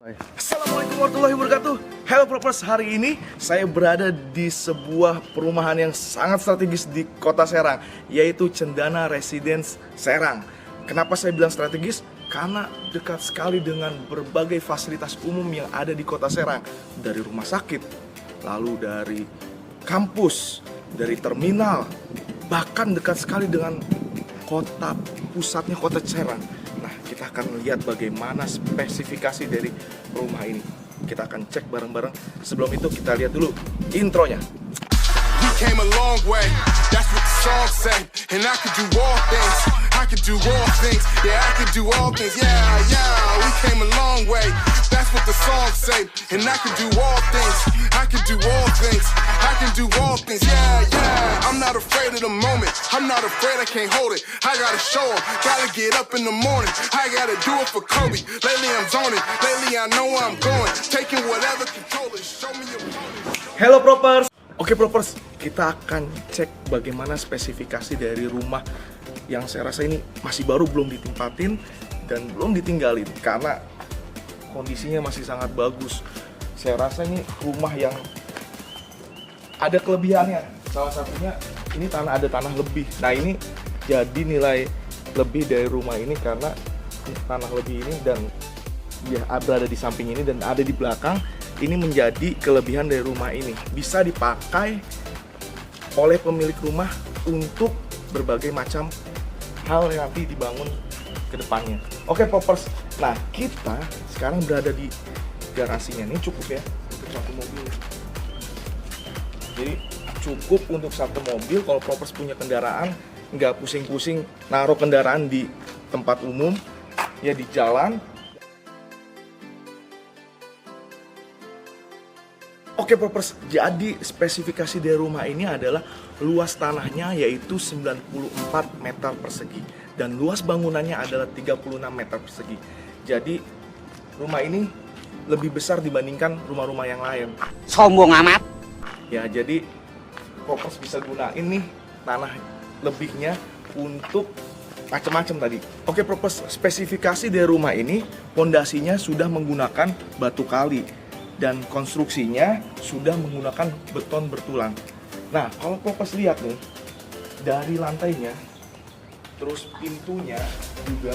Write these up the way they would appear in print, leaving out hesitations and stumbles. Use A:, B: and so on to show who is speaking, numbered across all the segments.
A: Assalamualaikum warahmatullahi wabarakatuh. Hello Propers, hari ini saya berada di sebuah perumahan yang sangat strategis di kota Serang, yaitu Cendana Residence Serang. Kenapa saya bilang strategis? Karena dekat sekali dengan berbagai fasilitas umum yang ada di kota Serang. Dari rumah sakit, lalu dari kampus, dari terminal, bahkan dekat sekali dengan kota pusatnya kota Serang. Nah, kita akan lihat bagaimana spesifikasi dari rumah ini. Kita akan cek bareng-bareng. Sebelum itu kita lihat dulu intronya.
B: We came a long way, that's what the song say. And I could do all things, I could do all things. Yeah, I could do all things, yeah. We came a long way, that's what the song say. And I could do all things, I could do all things. I can do all things, yeah. I'm not afraid of the moment, I'm not afraid I can't hold it. I gotta show 'em, gotta get up in the morning. I gotta do it for Kobe, lately I'm zoning. Lately I know where I'm going, taking whatever control is. Show me your opponent.
A: Hello Propers. Oke Propers, kita akan cek bagaimana spesifikasi dari rumah yang saya rasa ini masih baru, belum ditempatin dan belum ditinggalin karena kondisinya masih sangat bagus. Saya rasa ini rumah yang ada kelebihannya. Salah satunya ini ada tanah lebih. Nah, ini jadi nilai lebih dari rumah ini karena tanah lebih ini dan ya berada di samping ini dan ada di belakang. Ini menjadi kelebihan dari rumah ini. Bisa dipakai oleh pemilik rumah untuk berbagai macam hal yang nanti dibangun ke depannya. Oke Popers, nah kita sekarang berada di garasinya. Ini cukup ya untuk satu mobil. Jadi cukup untuk satu mobil. Kalau Popers punya kendaraan, nggak pusing-pusing naruh kendaraan di tempat umum, ya di jalan. Oke Popers, jadi spesifikasi dari rumah ini adalah luas tanahnya yaitu 94 meter persegi dan luas bangunannya adalah 36 meter persegi. Jadi rumah ini lebih besar dibandingkan rumah-rumah yang lain.
C: Sombong amat.
A: Ya, jadi Popers bisa gunain nih tanah lebihnya untuk macam-macam tadi. Oke Popers, spesifikasi dari rumah ini pondasinya sudah menggunakan batu kali dan konstruksinya sudah menggunakan beton bertulang. Nah, kalau Popers lihat nih, dari lantainya, terus pintunya juga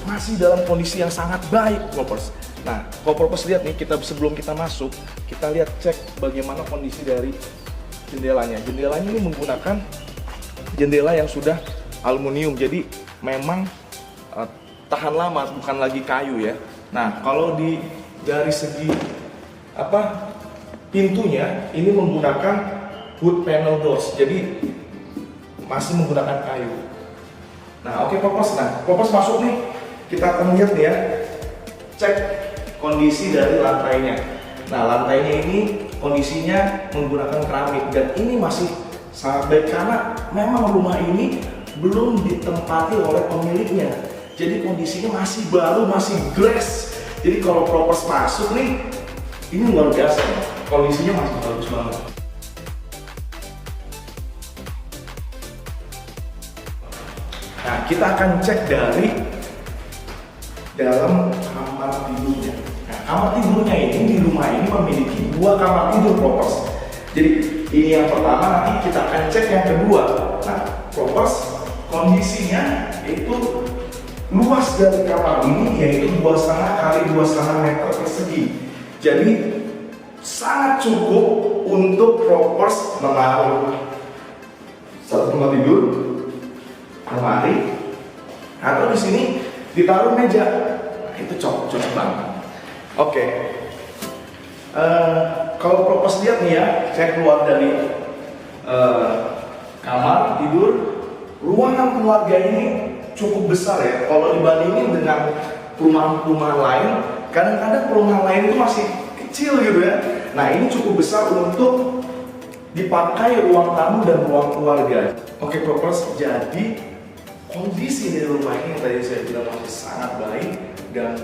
A: masih dalam kondisi yang sangat baik, Popers. Nah, kalau Popers lihat nih, sebelum kita masuk, kita lihat cek bagaimana kondisi dari jendelanya. Jendelanya ini menggunakan jendela yang sudah aluminium, jadi memang tahan lama, bukan lagi kayu ya. Nah, kalau dari segi pintunya ini menggunakan wood panel doors, jadi masih menggunakan kayu. Nah, oke Popers, Popers masuk nih, kita akan lihat nih ya, cek kondisi dari lantainya. Nah, lantainya ini kondisinya menggunakan keramik dan ini masih sangat baik karena memang rumah ini belum ditempati oleh pemiliknya. Jadi kondisinya masih baru, masih glass. Jadi kalau Popers masuk nih, ini luar biasa, kondisinya masih bagus banget. Nah, kita akan cek dari dalam kamar tidurnya. Nah, kamar tidurnya ini di rumah ini memiliki 2 kamar tidur Popers. Jadi ini yang pertama, nanti kita akan cek yang kedua. Nah, Popers kondisinya itu luas dari kamar ini yaitu 2,5 kali 2,5 meter persegi. Jadi sangat cukup untuk Popers menaruh satu tempat tidur, lemari, atau di sini ditaruh meja. Nah, itu cocok banget. Oke. Kalau Popers lihat nih ya, saya keluar dari kamar tidur, ruangan keluarga ini cukup besar ya. Kalau dibandingin dengan perumahan-perumahan lain, kadang-kadang perumahan lain itu masih kecil gitu ya. Nah, ini cukup besar untuk dipakai ruang tamu dan ruang keluarga. Oke Popers, jadi kondisi dari rumah ini yang tadi saya bilang masih sangat baik dan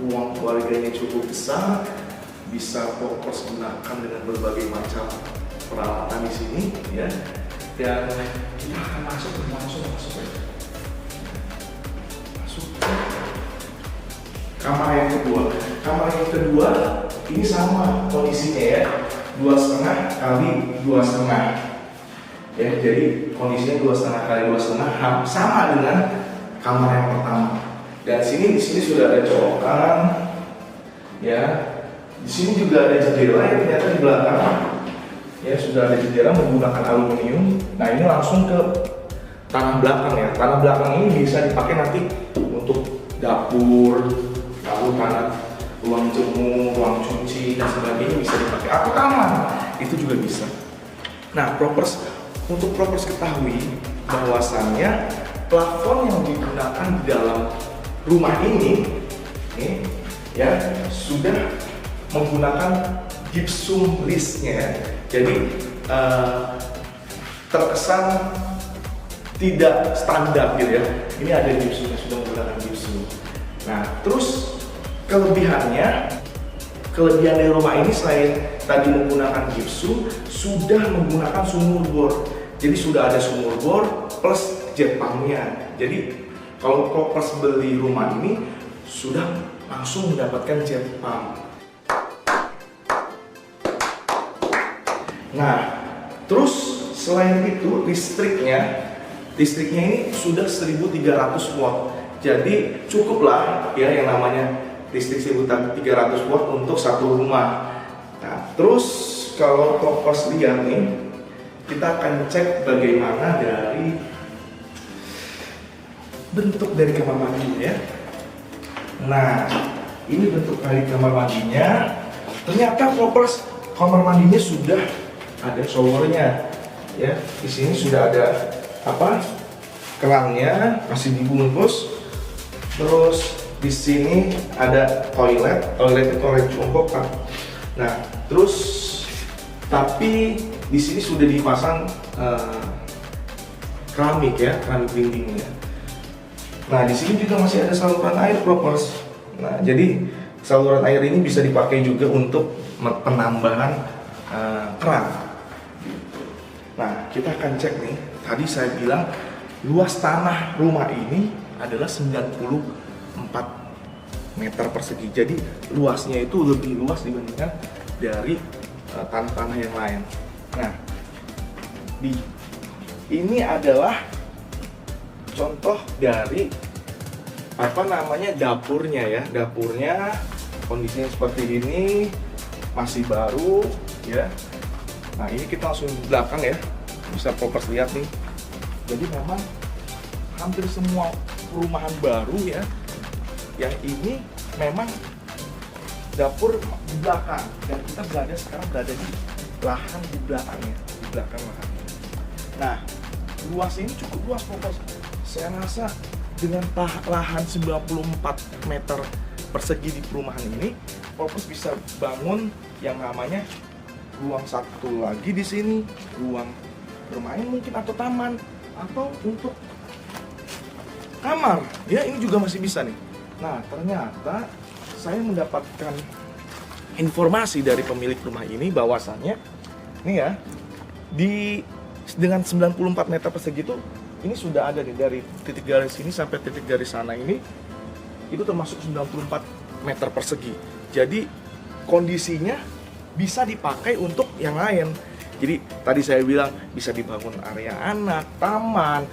A: ruang keluarganya cukup besar, bisa Popers gunakan dengan berbagai macam peralatan di sini ya. Dan kita akan masuk ya. kamar yang kedua. Kamar yang kedua ini sama kondisinya ya, 2,5 kali 2,5. Ya, jadi kondisinya 2,5 kali 2,5 sama dengan kamar yang pertama. Dan di sini sudah ada colokan, ya. Di sini juga ada jendela yang ternyata di belakang, ya sudah ada jendela menggunakan aluminium. Nah ini langsung ke tanah belakang ya. Tanah belakang ini bisa dipakai nanti untuk dapur, lalu tanah ruang jemur, ruang cuci dan sebagainya bisa dipakai. Atau kamar itu juga bisa. Nah untuk propers ketahui bahwasannya plafon yang digunakan di dalam rumah ini ya sudah menggunakan gypsum listnya. Jadi terkesan tidak standar gitu ya. Ini ada gypsumnya, sudah menggunakan gypsum. Nah terus kelebihan dari rumah ini selain tadi menggunakan gypsum, sudah menggunakan sumur bor. Jadi sudah ada sumur bor plus jet pumpnya. Jadi kalau propers beli rumah ini sudah langsung mendapatkan jet pump. Nah, terus selain itu listriknya ini sudah 1300 watt. Jadi cukuplah ya yang namanya listrik 1300 watt untuk satu rumah. Nah, terus kalau propers lihat nih, kita akan cek bagaimana dari bentuk dari kamar mandinya ya. Nah, ini bentuk dari kamar mandinya. Ternyata propers kamar mandinya sudah ada showernya. Ya, di sini sudah ada kerannya masih dibungkus. Terus di sini ada toilet itu toilet jongkok kan. Nah, terus tapi di sini sudah dipasang keramik ya, keramik dindingnya. Nah, di sini juga masih ada saluran air propers. Nah, jadi saluran air ini bisa dipakai juga untuk penambahan keran. Nah, kita akan cek nih. Tadi saya bilang luas tanah rumah ini adalah 94 meter persegi. Jadi luasnya itu lebih luas dibandingkan dari tanah-tanah yang lain. Nah, ini adalah contoh dari dapurnya ya. Dapurnya kondisinya seperti ini, masih baru ya. Nah, ini kita langsung di belakang ya. Bisa propers lihat nih. Jadi memang hampir semua perumahan baru ya, yang ini memang dapur di belakang, dan kita sekarang berada di lahan di belakangnya, di belakang lahan. Nah, luas ini cukup luas propers. Saya rasa dengan lahan 94 meter persegi di perumahan ini, propers bisa bangun yang namanya ruang satu lagi di sini, ruang bermain mungkin atau taman, atau untuk kamar. Ya, ini juga masih bisa nih. Nah, ternyata saya mendapatkan informasi dari pemilik rumah ini bahwasannya nih ya, dengan 94 meter persegi itu ini sudah ada nih, dari titik garis ini sampai titik garis sana ini itu termasuk 94 meter persegi. Jadi kondisinya bisa dipakai untuk yang lain. Jadi tadi saya bilang bisa dibangun area anak, taman,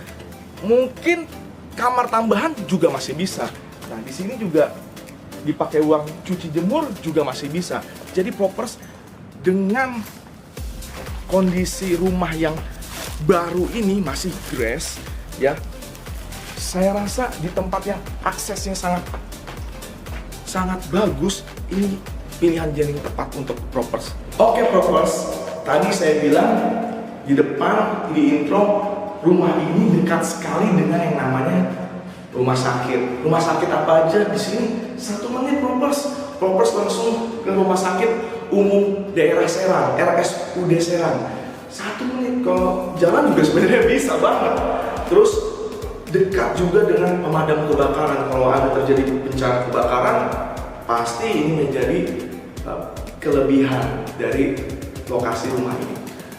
A: mungkin kamar tambahan juga masih bisa. Nah, di sini juga dipakai uang cuci jemur juga masih bisa. Jadi propers dengan kondisi rumah yang baru ini masih grass ya. Saya rasa di tempat yang aksesnya sangat bagus, ini pilihan yang tepat untuk propers. Oke propers, tadi saya bilang di depan di intro, rumah ini dekat sekali dengan yang namanya rumah sakit. Rumah sakit apa aja di sini? 1 menit propers. Propers langsung ke rumah sakit umum daerah Serang, RSUD Serang. 1 menit, kalau jalan juga sebenarnya bisa banget. Terus dekat juga dengan pemadam kebakaran. Kalau ada terjadi bencana kebakaran, pasti ini menjadi kelebihan dari lokasi rumah ini.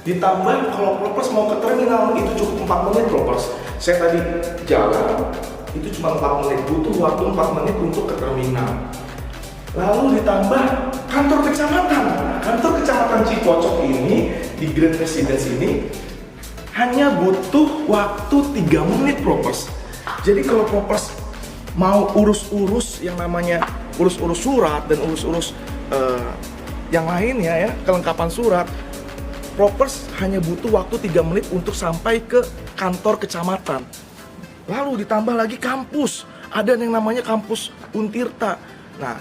A: Ditambah kalau propers mau ke terminal itu cukup 4 menit propers. Saya tadi jalan itu cuma 4 menit, butuh waktu 4 menit untuk ke terminal. Lalu ditambah kantor kecamatan. Kantor kecamatan Cipocok ini di Grand Residence ini hanya butuh waktu 3 menit Propers. Jadi kalau Propers mau urus-urus yang namanya urus-urus surat dan urus-urus yang lainnya ya, kelengkapan surat, Propers hanya butuh waktu 3 menit untuk sampai ke kantor kecamatan. Lalu ditambah lagi kampus, ada yang namanya kampus Untirta. Nah,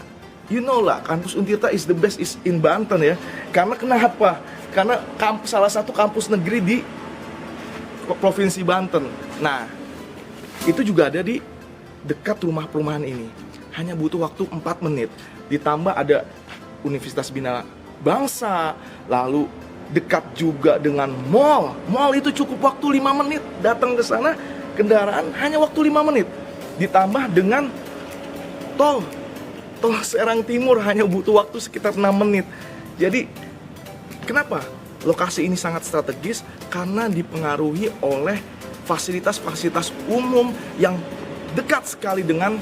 A: you know lah, kampus Untirta is the best is in Banten ya. Karena kenapa? Karena salah satu kampus negeri di Provinsi Banten. Nah, itu juga ada di dekat rumah perumahan ini. Hanya butuh waktu 4 menit. Ditambah ada Universitas Bina Bangsa, lalu dekat juga dengan mall. Mall itu cukup waktu 5 menit. Datang ke sana, kendaraan hanya waktu 5 menit. Ditambah dengan tol Serang Timur hanya butuh waktu sekitar 6 menit. Jadi, kenapa? Lokasi ini sangat strategis karena dipengaruhi oleh fasilitas-fasilitas umum yang dekat sekali dengan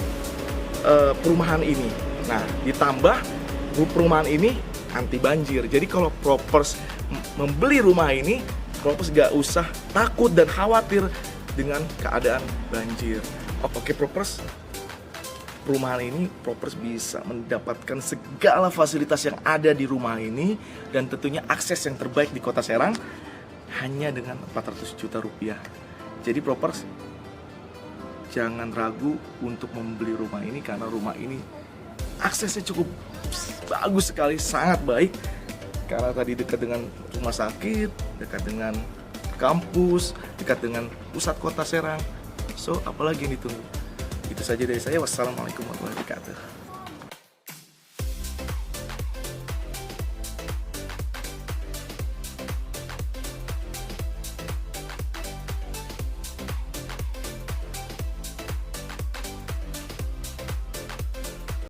A: perumahan ini. Nah, ditambah perumahan ini anti banjir. Jadi kalau Propers membeli rumah ini, Propers gak usah takut dan khawatir dengan keadaan banjir. Oke Propers, perumahan ini Propers bisa mendapatkan segala fasilitas yang ada di rumah ini dan tentunya akses yang terbaik di Kota Serang hanya dengan 400 juta rupiah. Jadi Propers jangan ragu untuk membeli rumah ini karena rumah ini aksesnya cukup bagus sekali, sangat baik karena tadi dekat dengan rumah sakit, dekat dengan kampus, dekat dengan pusat Kota Serang. So, apalagi yang ditunggu? Itu saja dari saya. Wassalamualaikum warahmatullahi wabarakatuh.